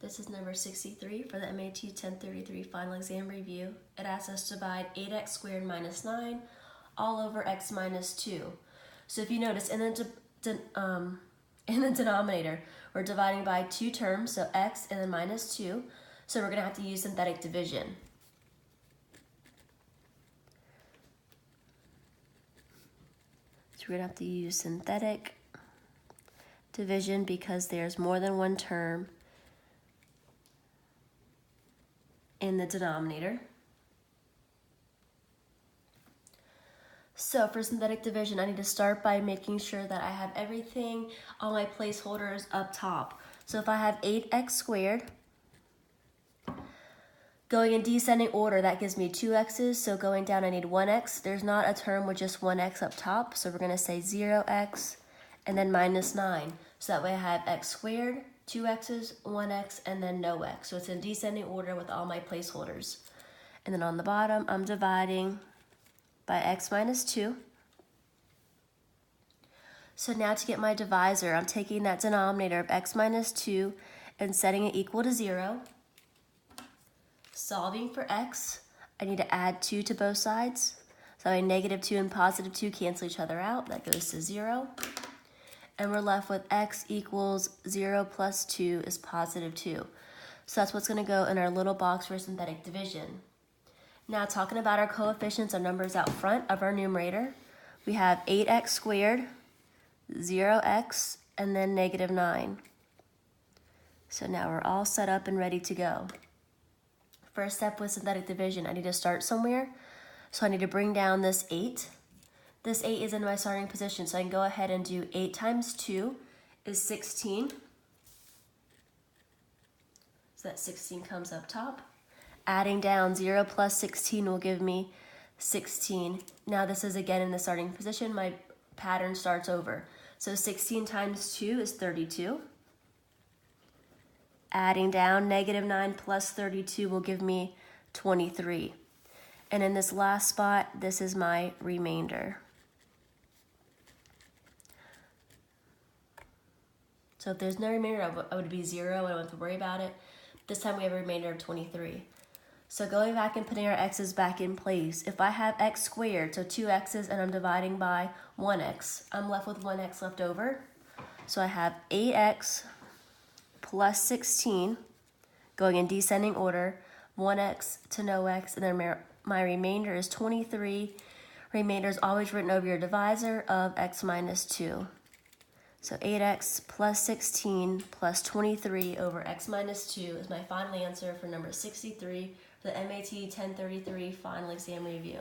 This is number 63 for the MAT 1033 final exam review. It asks us to divide 8x squared minus 9 all over x minus 2. So if you notice, in the denominator, we're dividing by two terms, so x and then minus 2. So we're going to have to use synthetic division. So we're going to have to use synthetic division because there's more than one term in the denominator. So for synthetic division, I need to start by making sure that I have everything on my placeholders up top. So if I have 8x squared, going in descending order, that gives me 2x's. So going down, I need 1x. There's not a term with just 1x up top. So we're going to say 0x and then minus 9. So that way I have x squared, 2x's, 1x, and then no x. So it's in descending order with all my placeholders. And then on the bottom, I'm dividing by x minus 2. So now to get my divisor, I'm taking that denominator of x minus 2 and setting it equal to 0. Solving for x, I need to add 2 to both sides. So my negative 2 and positive 2 cancel each other out. That goes to 0. And we're left with x equals 0 plus 2 is positive 2. So that's what's going to go in our little box for synthetic division. Now talking about our coefficients or numbers out front of our numerator, we have 8x squared, 0x, and then negative 9. So now we're all set up and ready to go. First step with synthetic division, I need to start somewhere. So I need to bring down this 8. This 8 is in my starting position, so I can go ahead and do 8 times 2 is 16. So that 16 comes up top. Adding down 0 plus 16 will give me 16. Now this is again in the starting position. My pattern starts over. So 16 times 2 is 32. Adding down, negative 9 plus 32 will give me 23. And in this last spot, this is my remainder. So if there's no remainder, I would be 0. I don't have to worry about it. This time we have a remainder of 23. So going back and putting our x's back in place, if I have x squared, so 2x's, and I'm dividing by 1x, I'm left with 1x left over. So I have 8x plus 16, going in descending order, 1x to no x, and then my remainder is 23. Remainder is always written over your divisor of x minus 2. So 8x plus 16 plus 23 over x minus 2 is my final answer for number 63 for the MAT 1033 final exam review.